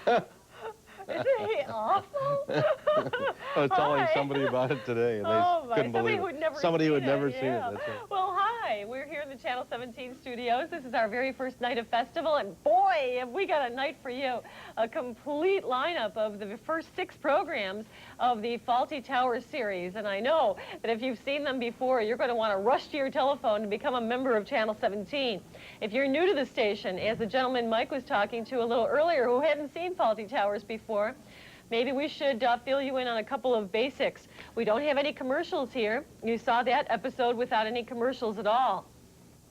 Isn't he awful? I was telling somebody about it today, and they couldn't believe it. Somebody who had never seen it. That's right. Well, hi. We're here in the Channel 17 studios. This is our very first night of festival, and boy, have we got a night for you. A complete lineup of the first 6 programs of the Fawlty Towers series, and I know that if you've seen them before, you're going to want to rush to your telephone and become a member of Channel 17. If you're new to the station, as the gentleman Mike was talking to a little earlier who hadn't seen Fawlty Towers before, maybe we should fill you in on a couple of basics. We don't have any commercials here. You saw that episode without any commercials at all.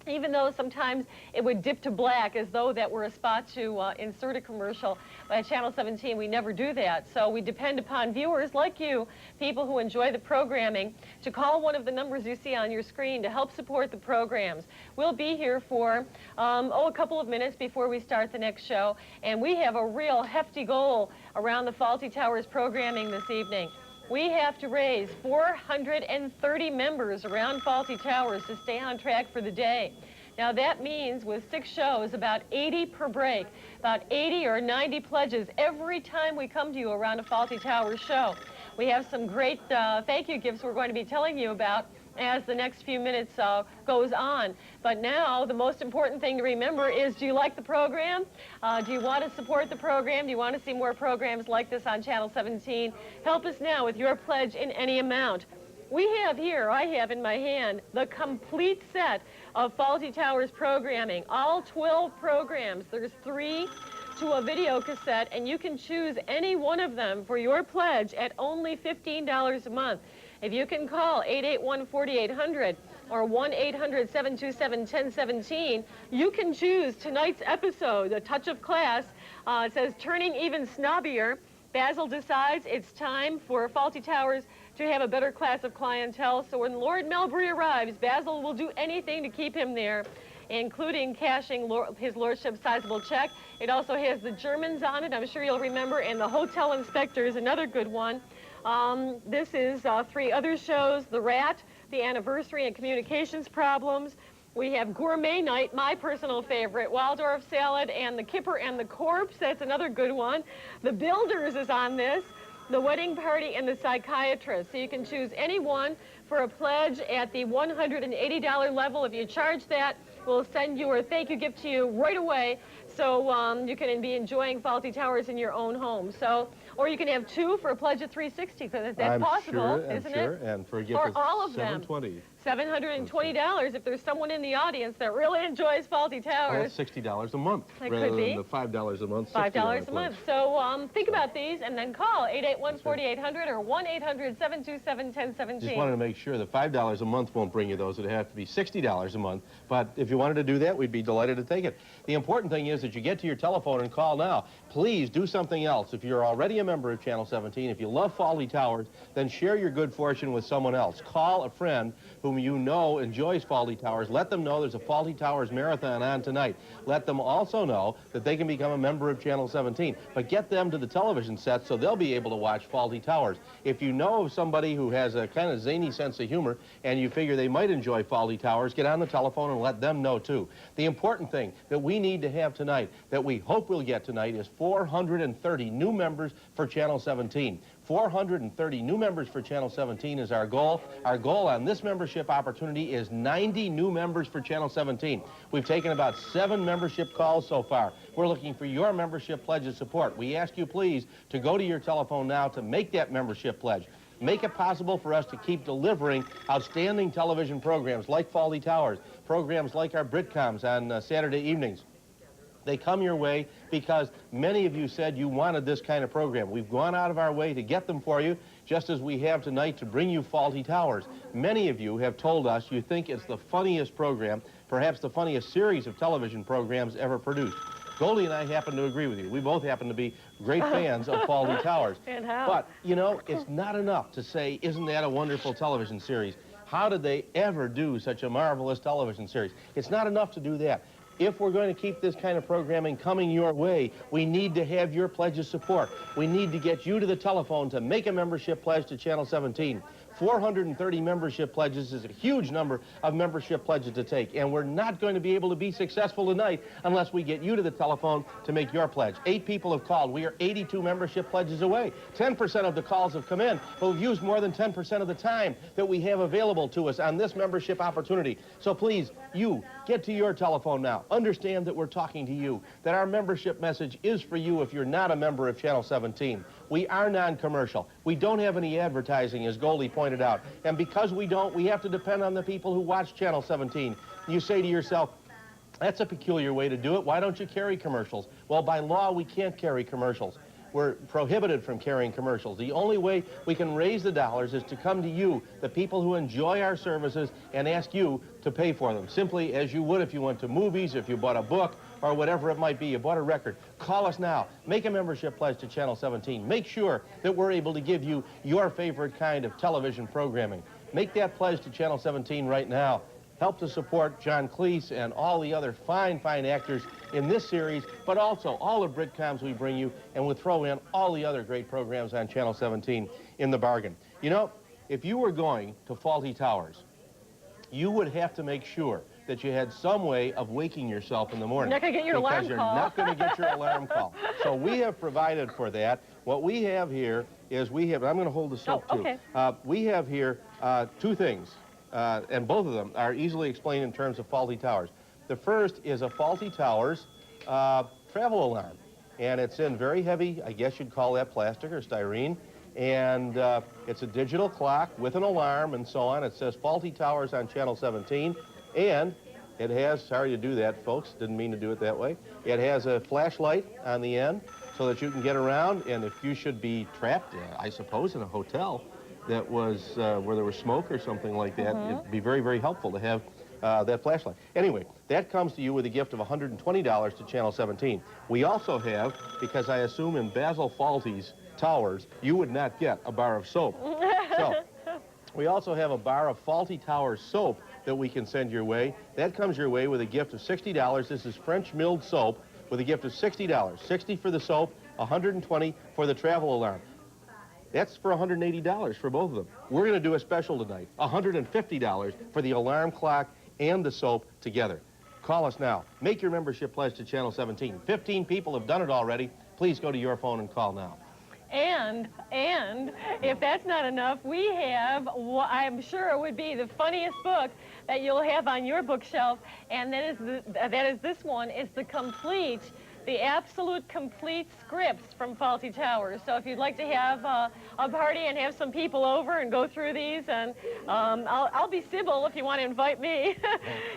Even though sometimes it would dip to black as though that were a spot to insert a commercial. But at Channel 17, we never do that. So we depend upon viewers like you, people who enjoy the programming, to call one of the numbers you see on your screen to help support the programs. We'll be here for, a couple of minutes before we start the next show. And we have a real hefty goal around the Fawlty Towers programming this evening. We have to raise 430 members around Fawlty Towers to stay on track for the day. Now that means with 6 shows, about 80 per break, about 80 or 90 pledges every time we come to you around a Fawlty Towers show. We have some great thank you gifts we're going to be telling you about as the next few minutes goes on. But now, the most important thing to remember is, do you like the program? Do you want to support the program? Do you want to see more programs like this on Channel 17? Help us now with your pledge in any amount. We have here, I have in my hand, the complete set of Fawlty Towers programming, all 12 programs. There's 3 to a video cassette, and you can choose any one of them for your pledge at only $15 a month. If you can call 881-4800 or 1-800-727-1017, you can choose tonight's episode, A Touch of Class. It says, Turning Even Snobbier. Basil decides it's time for Fawlty Towers to have a better class of clientele. So when Lord Melbury arrives, Basil will do anything to keep him there, including cashing his lordship's sizable check. It also has the Germans on it, I'm sure you'll remember, and the Hotel Inspector is another good one. This is 3 other shows, The Rat, The Anniversary and Communications Problems. We have Gourmet Night, my personal favorite, Waldorf Salad, and The Kipper and the Corpse. That's another good one. The Builders is on this, The Wedding Party, and The Psychiatrist. So you can choose any one for a pledge at the $180 level. If you charge that, we'll send your thank you gift to you right away, so you can be enjoying Fawlty Towers in your own home. So, or you can have 2 for a pledge of $360, because that's possible, isn't it? And for a gift of all of $720. them. $720 if there's someone in the audience that really enjoys Fawlty Towers. Well, that's $60 a month rather than the $5 a month. $5 a month. So think about these and then call 881-4800 or 1-800-727-1017. Just wanted to make sure that $5 a month won't bring you those. It'd have to be $60 a month. But if you wanted to do that, we'd be delighted to take it. The important thing is that you get to your telephone and call now. Please do something else. If you're already a member of Channel 17, if you love Fawlty Towers, then share your good fortune with someone else. Call a friend whom you know enjoys Fawlty Towers. Let them know there's a Fawlty Towers marathon on tonight. Let them also know that they can become a member of Channel 17. But get them to the television set so they'll be able to watch Fawlty Towers. If you know of somebody who has a kind of zany sense of humor and you figure they might enjoy Fawlty Towers, get on the telephone and let them know too. The important thing that we need to have tonight, that we hope we'll get tonight, is 430 new members for Channel 17. 430 new members for Channel 17 is our goal. Our goal on this membership opportunity is 90 new members for Channel 17. We've taken about 7 membership calls so far. We're looking for your membership pledge of support. We ask you please to go to your telephone now to make that membership pledge. Make it possible for us to keep delivering outstanding television programs like Fawlty Towers, programs like our Britcoms on Saturday evenings. They come your way because many of you said you wanted this kind of program. We've gone out of our way to get them for you, just as we have tonight to bring you Fawlty Towers. Many of you have told us you think it's the funniest program, perhaps the funniest series of television programs ever produced. Goldie and I happen to agree with you. We both happen to be great fans of Fawlty Towers. And how? But, you know, it's not enough to say, isn't that a wonderful television series? How did they ever do such a marvelous television series? It's not enough to do that. If we're going to keep this kind of programming coming your way, we need to have your pledge of support. We need to get you to the telephone to make a membership pledge to Channel 17. 430 membership pledges is a huge number of membership pledges to take, and we're not going to be able to be successful tonight unless we get you to the telephone to make your pledge. 8 people have called. We are 82 membership pledges away. 10% of the calls have come in, but we've used more than 10% of the time that we have available to us on this membership opportunity. So please, you, get to your telephone now. Understand that we're talking to you, that our membership message is for you if you're not a member of Channel 17. We are non-commercial. We don't have any advertising, as Goldie pointed out. And because we don't, we have to depend on the people who watch Channel 17. You say to yourself, that's a peculiar way to do it. Why don't you carry commercials? Well, by law, we can't carry commercials. We're prohibited from carrying commercials. The only way we can raise the dollars is to come to you, the people who enjoy our services, and ask you to pay for them, simply as you would if you went to movies, if you bought a book, or whatever it might be. You bought a record. Call us now. Make a membership pledge to Channel 17. Make sure that we're able to give you your favorite kind of television programming. Make that pledge to Channel 17 right now. Help to support John Cleese and all the other fine, fine actors in this series, but also all the Britcoms we bring you, and we'll throw in all the other great programs on Channel 17 in the bargain. You know, if you were going to Fawlty Towers, you would have to make sure that you had some way of waking yourself in the morning. You're not going to get your alarm call. Because you're not going to get your alarm call. So we have provided for that. What we have here is I'm going to hold the soap too. Okay. We have here 2 things. And both of them are easily explained in terms of Fawlty Towers. The first is a Fawlty Towers travel alarm. And it's in very heavy, I guess you'd call that plastic or styrene. And it's a digital clock with an alarm and so on. It says Fawlty Towers on Channel 17. And it has, sorry to do that, folks, didn't mean to do it that way. It has a flashlight on the end so that you can get around. And if you should be trapped, I suppose, in a hotel that was where there was smoke or something like that, it'd be very, very helpful to have that flashlight. Anyway, that comes to you with a gift of $120 to Channel 17. We also have, because I assume in Basil Fawlty's Towers, you would not get a bar of soap. So, we also have a bar of Fawlty Towers soap that we can send your way. That comes your way with a gift of $60. This is French milled soap with a gift of $60. $60 for the soap, $120 for the travel alarm. That's for $180 for both of them. We're going to do a special tonight, $150 for the alarm clock and the soap together. Call us now. Make your membership pledge to Channel 17. 15 people have done it already. Please go to your phone and call now. And if that's not enough, we have, I'm sure it would be the funniest book that you'll have on your bookshelf, and that is this one. It's the absolute complete scripts from Fawlty Towers. So if you'd like to have a party and have some people over and go through these, and I'll be Sybil if you want to invite me.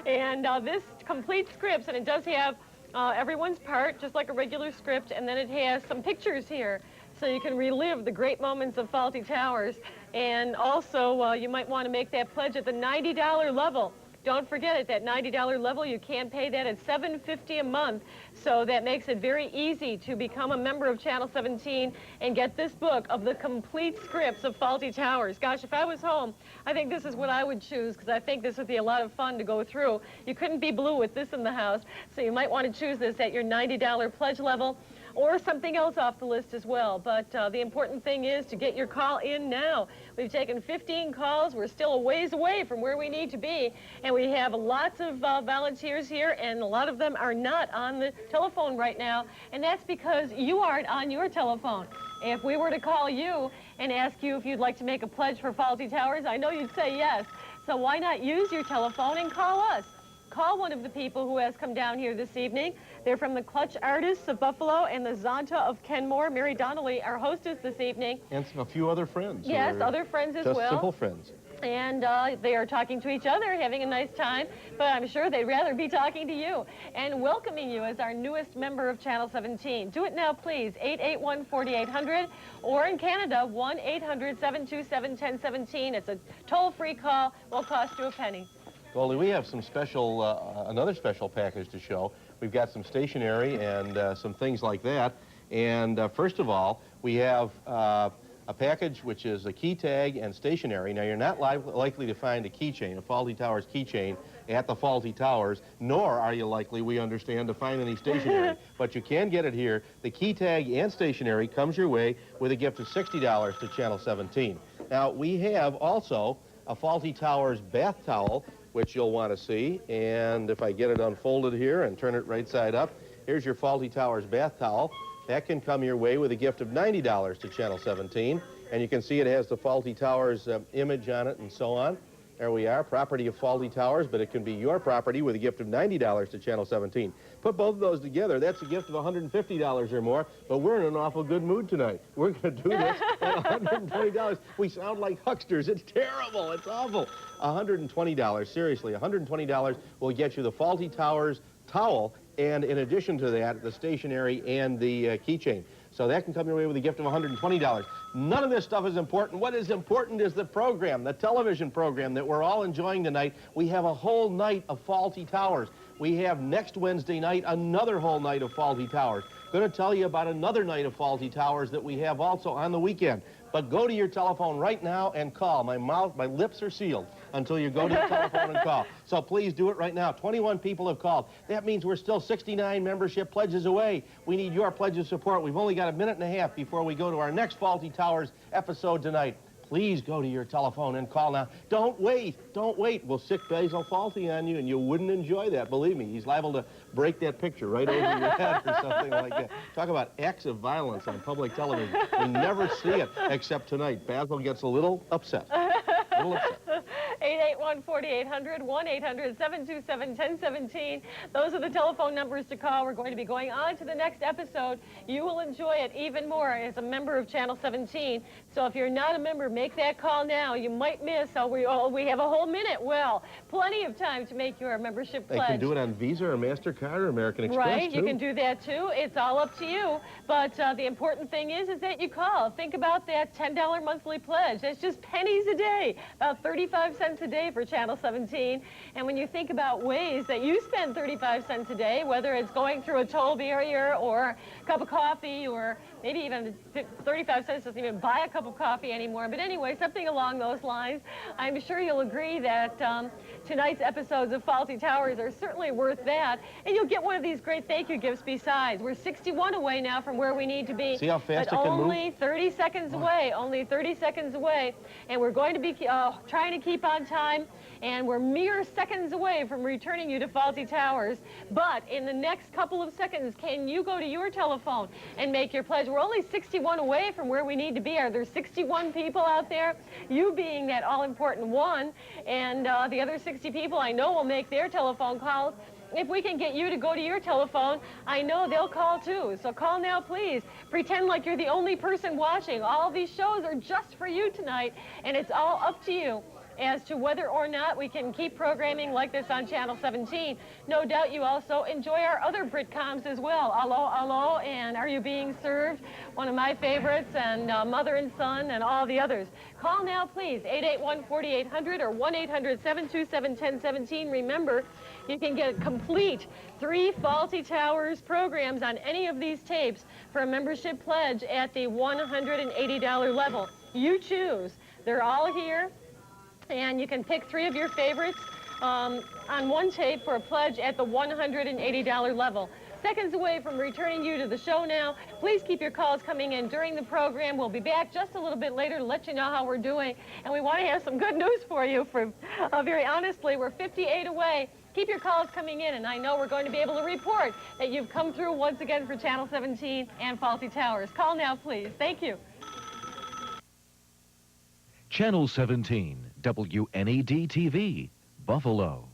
And this complete scripts, and it does have everyone's part, just like a regular script, and then it has some pictures here, so you can relive the great moments of Fawlty Towers. And also, you might want to make that pledge at the $90 level. Don't forget, at that $90 level, you can pay that at $7.50 a month. So that makes it very easy to become a member of Channel 17 and get this book of the complete scripts of Fawlty Towers. Gosh, if I was home, I think this is what I would choose, because I think this would be a lot of fun to go through. You couldn't be blue with this in the house, so you might want to choose this at your $90 pledge level, or something else off the list as well. But the important thing is to get your call in now. We've taken 15 calls. We're still a ways away from where we need to be. And we have lots of volunteers here, and a lot of them are not on the telephone right now. And that's because you aren't on your telephone. If we were to call you and ask you if you'd like to make a pledge for Fawlty Towers, I know you'd say yes. So why not use your telephone and call us? Call one of the people who has come down here this evening. They're from the Clutch Artists of Buffalo and the Zonta of Kenmore. Mary Donnelly, our hostess this evening. And a few other friends. Yes, other friends as well. Just simple friends. And they are talking to each other, having a nice time, but I'm sure they'd rather be talking to you and welcoming you as our newest member of Channel 17. Do it now, please, 881-4800, or in Canada, 1-800-727-1017. It's a toll-free call. Won't cost you a penny. Goldie, we have some special, another special package to show. We've got some stationery and some things like that. And first of all, we have a package which is a key tag and stationery. Now, you're not likely to find a keychain, a Fawlty Towers keychain, at the Fawlty Towers, nor are you likely, we understand, to find any stationery. But you can get it here. The key tag and stationery comes your way with a gift of $60 to Channel 17. Now, we have also a Fawlty Towers bath towel, which you'll want to see. And if I get it unfolded here and turn it right side up, here's your Fawlty Towers bath towel. That can come your way with a gift of $90 to Channel 17. And you can see it has the Fawlty Towers image on it and so on. There we are, property of Fawlty Towers, but it can be your property with a gift of $90 to Channel 17. Put both of those together, that's a gift of $150 or more, but we're in an awful good mood tonight. We're going to do this at $120. We sound like hucksters. It's terrible. It's awful. $120, seriously, $120 will get you the Fawlty Towers towel, and in addition to that, the stationery and the keychain. So that can come your way with a gift of $120. None of this stuff is important. What is important is the program, the television program that we're all enjoying tonight. We have a whole night of Fawlty Towers. We have next Wednesday night another whole night of Fawlty Towers. Going to tell you about another night of Fawlty Towers that we have also on the weekend. But go to your telephone right now and call. My lips are sealed until you go to your telephone and call. So please do it right now. 21 people have called. That means we're still 69 membership pledges away. We need your pledge of support. We've only got a minute and a half before we go to our next Fawlty Towers episode tonight. Please go to your telephone and call now. Don't wait. Don't wait. We'll sick Basil Fawlty on you, and you wouldn't enjoy that. Believe me, he's liable to break that picture right over your head or something like that. Talk about acts of violence on public television. We never see it, except tonight. Basil gets a little upset. 881-4800, 1-800-727-1017. Those are the telephone numbers to call. We're going to be going on to the next episode. You will enjoy it even more as a member of Channel 17. So if you're not a member, make that call now. You might miss. We have a whole minute. Well, plenty of time to make your membership pledge. They can do it on Visa or MasterCard or American Express, right, too. You can do that, too. It's all up to you. But the important thing is that you call. Think about that $10 monthly pledge. That's just pennies a day, about 35 cents a day for Channel 17. And when you think about ways that you spend 35 cents a day, whether it's going through a toll barrier or a cup of coffee, or maybe even 35 cents doesn't even buy a cup of coffee anymore. But anyway, something along those lines. I'm sure you'll agree that tonight's episodes of Fawlty Towers are certainly worth that. And you'll get one of these great thank you gifts besides. We're 61 away now from where we need to be. See how fast but it can only move? 30 seconds away. Only 30 seconds away. And we're going to be trying to keep on time. And we're mere seconds away from returning you to Fawlty Towers. But in the next couple of seconds, can you go to your telephone and make your pledge? We're only 61 away from where we need to be. Are there 61 people out there? You being that all-important one, and the other 60 people I know will make their telephone calls. If we can get you to go to your telephone, I know they'll call too. So call now, please. Pretend like you're the only person watching. All these shows are just for you tonight, and it's all up to you as to whether or not we can keep programming like this on Channel 17. No doubt you also enjoy our other Britcoms as well. Allo, Allo, and Are You Being Served? One of my favorites, and Mother and Son, and all the others. Call now, please, 881-4800 or 1-800-727-1017. Remember, you can get complete 3 Fawlty Towers programs on any of these tapes for a membership pledge at the $180 level. You choose. They're all here. And you can pick 3 of your favorites on one tape for a pledge at the $180 level. Seconds away from returning you to the show now. Please keep your calls coming in during the program. We'll be back just a little bit later to let you know how we're doing. And we want to have some good news for you. Very honestly, we're 58 away. Keep your calls coming in, and I know we're going to be able to report that you've come through once again for Channel 17 and Fawlty Towers. Call now, please. Thank you. Channel 17, WNED TV, Buffalo.